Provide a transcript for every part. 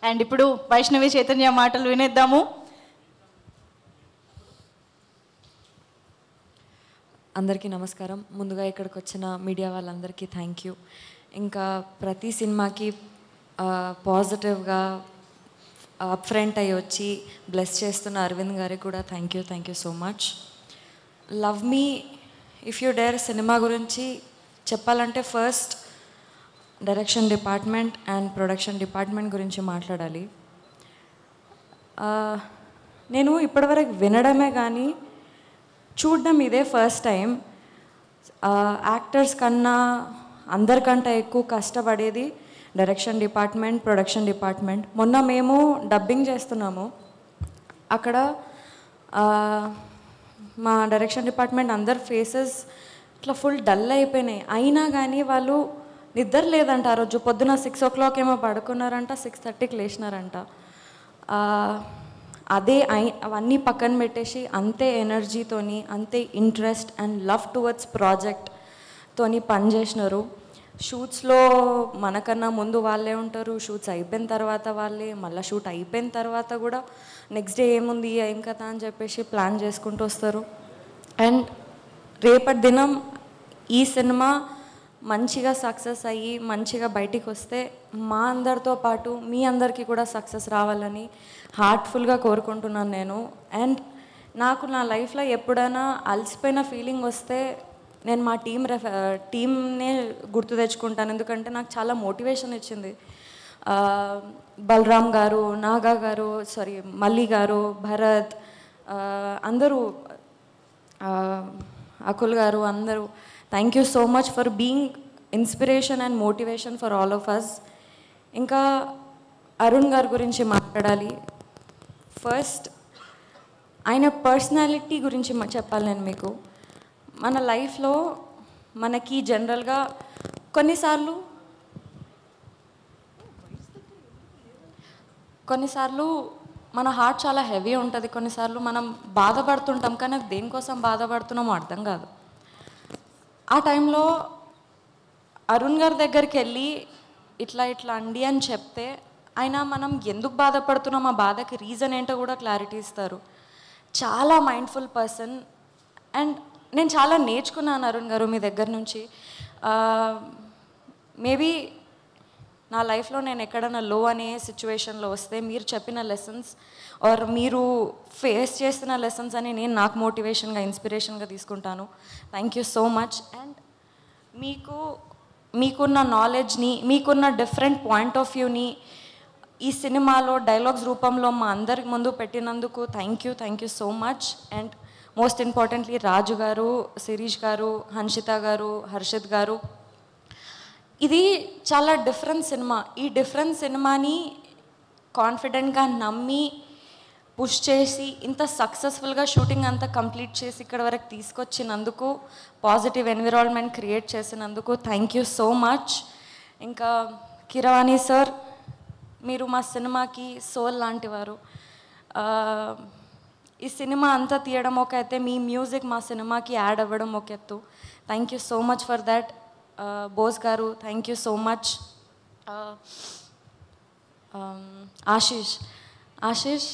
And ఇప్పుడు వైష్ణవి చైతన్య మాటలు వినేద్దాము. అందరికీ నమస్కారం. ముందుగా ఇక్కడికి వచ్చిన మీడియా వాళ్ళందరికీ థ్యాంక్ యూ. ఇంకా ప్రతి సినిమాకి పాజిటివ్గా అప్ ఫ్రంట్ అయ్యి వచ్చి బ్లెస్ చేస్తున్న అరవింద్ గారికి కూడా thank you so much. Love me if you dare cinema గురించి చెప్పాలంటే first direction department and production department గురించి మాట్లాడాలి. నేను ఇప్పటివరకు వినడమే కానీ చూడడం ఇదే ఫస్ట్ టైం. యాక్టర్స్ కన్నా అందరికంటే ఎక్కువ కష్టపడేది డైరెక్షన్ డిపార్ట్మెంట్, ప్రొడక్షన్ డిపార్ట్మెంట్. మొన్న మేము డబ్బింగ్ చేస్తున్నాము. అక్కడ మా డైరెక్షన్ డిపార్ట్మెంట్ అందరి ఫేసెస్ ఇట్లా ఫుల్ డల్ అయిపోయినాయి. అయినా కానీ వాళ్ళు నిద్ర లేదంట. ఆ రోజు పొద్దున 6 o'clock ఏమో పడుకున్నారంట, 6:30కి లేచినారంట. అవన్నీ పక్కన పెట్టేసి అంతే ఎనర్జీతోని, అంతే ఇంట్రెస్ట్ అండ్ లవ్ టువర్డ్స్ ప్రాజెక్ట్తోని పనిచేసినారు. షూట్స్లో మనకన్నా ముందు వాళ్ళే ఉంటారు, షూట్స్ అయిపోయిన తర్వాత వాళ్ళే, మళ్ళీ షూట్ అయిపోయిన తర్వాత కూడా నెక్స్ట్ డే ఏముంది ఏం కదా అని చెప్పేసి ప్లాన్ చేసుకుంటూ వస్తారు. అండ్ రేపటి దినం ఈ సినిమా మంచిగా సక్సెస్ అయ్యి మంచిగా బయటికి వస్తే మా అందరితో పాటు మీ అందరికీ కూడా సక్సెస్ రావాలని హార్ట్ఫుల్గా కోరుకుంటున్నాను నేను. అండ్ నాకు నా లైఫ్లో ఎప్పుడైనా అలసిపోయిన ఫీలింగ్ వస్తే నేను మా టీమ్నే గుర్తు తెచ్చుకుంటాను. ఎందుకంటే నాకు చాలా మోటివేషన్ ఇచ్చింది. బలరామ్ గారు, నాగా గారు, మల్లి గారు, భరత్, అందరూ, అకుల్ గారు, అందరూ thank you so much for being inspiration and motivation for all of us. ఇంకా అరుణ్ గారి గురించి మాట్లాడాలి. ఫస్ట్ ఆయన పర్సనాలిటీ గురించి చెప్పాలి నేను మీకు. మన లైఫ్లో మనకి జనరల్గా కొన్నిసార్లు మన హార్ట్ చాలా హెవీ ఉంటుంది. కొన్నిసార్లు మనం బాధపడుతుంటాం, కానీ అది దేనికోసం బాధపడుతున్నామో అర్థం కాదు. ఆ టైంలో అరుణ్ గారి దగ్గరికి వెళ్ళి ఇట్లా అండి అని చెప్తే ఆయన మనం ఎందుకు బాధపడుతున్నాం, ఆ బాధకి రీజన్ ఏంటో కూడా క్లారిటీ ఇస్తారు. చాలా మైండ్ఫుల్ పర్సన్. అండ్ నేను చాలా నేర్చుకున్నాను అరుణ్ గారు మీ దగ్గర నుంచి. మేబీ నా లైఫ్లో నేను ఎక్కడైనా లో అనే సిచ్యువేషన్లో వస్తే మీరు చెప్పిన లెసన్స్ ఆర్ మీరు ఫేస్ చేస్తున్న లెసన్స్ అని నేను నాకు మోటివేషన్గా, ఇన్స్పిరేషన్గా తీసుకుంటాను. Thank you so much. And మీకున్న నాలెడ్జ్ని, మీకున్న డిఫరెంట్ పాయింట్ ఆఫ్ వ్యూని ఈ సినిమాలో డైలాగ్స్ రూపంలో మా అందరికి ముందు పెట్టినందుకు thank you so much. And most importantly Raju garu, Shirish గారు, హన్షిత గారు, హర్షిత్ గారు, ఇది చాలా డిఫరెంట్ సినిమా. ఈ డిఫరెంట్ సినిమాని కాన్ఫిడెంట్గా నమ్మి పుష్ చేసి ఇంత సక్సెస్ఫుల్గా షూటింగ్ అంతా కంప్లీట్ చేసి ఇక్కడ వరకు తీసుకొచ్చినందుకు, పాజిటివ్ ఎన్విరాన్మెంట్ క్రియేట్ చేసినందుకు థ్యాంక్ యూ సో మచ్. ఇంకా కిరవాణి సార్, మీరు మా సినిమాకి సోల్ లాంటివారు. ఈ సినిమా అంతా తీయడం ఒక అయితే, మీ మ్యూజిక్ మా సినిమాకి యాడ్ అవ్వడం ఒక ఎత్తు. Thank you so much for that. Bose garu, thank you so much. Ashish,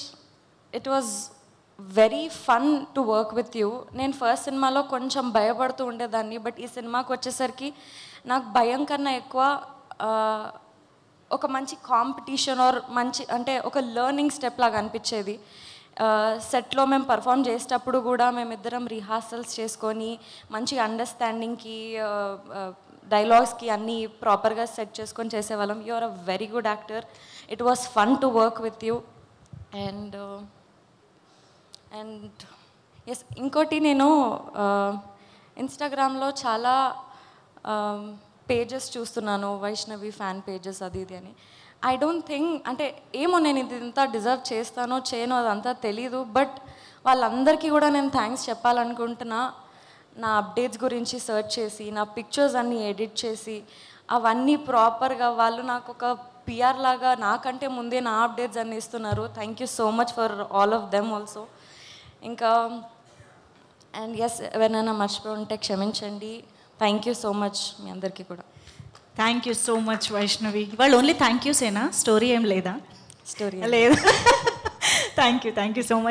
it was very fun to work with you. నేను ఫస్ట్ సినిమాలో కొంచెం భయపడుతూ ఉండేదాన్ని, బట్ ఈ సినిమాకి వచ్చేసరికి నాకు భయం కన్నా ఎక్కువ ఒక మంచి కాంపిటీషన్ ఆర్ మంచి అంటే ఒక లెర్నింగ్ స్టెప్ లాగా అనిపించేది. సెట్లో మేము పర్ఫామ్ చేసేటప్పుడు కూడా మేమిద్దరం రిహార్సల్స్ చేసుకొని మంచి అండర్స్టాండింగ్కి, డైలాగ్స్కి అన్నీ ప్రాపర్గా సెట్ చేసుకొని చేసేవాళ్ళం. You are a very good actor. It was fun to work with you. And yes, ఇంకోటి, నేను ఇన్స్టాగ్రామ్లో చాలా పేజెస్ చూస్తున్నాను, వైష్ణవి ఫ్యాన్ పేజెస్ అది ఇది అని. ఐ డోంట్ థింక్, అంటే ఏమో నేను ఇదంతా డిజర్వ్ చేస్తానో చేయనో అదంతా తెలీదు, బట్ వాళ్ళందరికీ కూడా నేను థ్యాంక్స్ చెప్పాలనుకుంటున్నా. నా అప్డేట్స్ గురించి సెర్చ్ చేసి, నా పిక్చర్స్ అన్నీ ఎడిట్ చేసి, అవన్నీ ప్రాపర్గా వాళ్ళు నాకు ఒక పిఆర్ లాగా నాకంటే ముందే నా అప్డేట్స్ అన్నీ ఇస్తున్నారు. Thank you so much for all of them also. ఇంకా అండ్ ఎస్, ఎవరైనా మర్చిపోయి ఉంటే క్షమించండి. థ్యాంక్ యూ సో మచ్ మీ అందరికీ కూడా. Thank you so much Vaishnavi. ఇవాళ ఓన్లీ థ్యాంక్ యూసేనా, స్టోరీ ఏం లేదా? స్టోరీ లేదు. Thank you so much.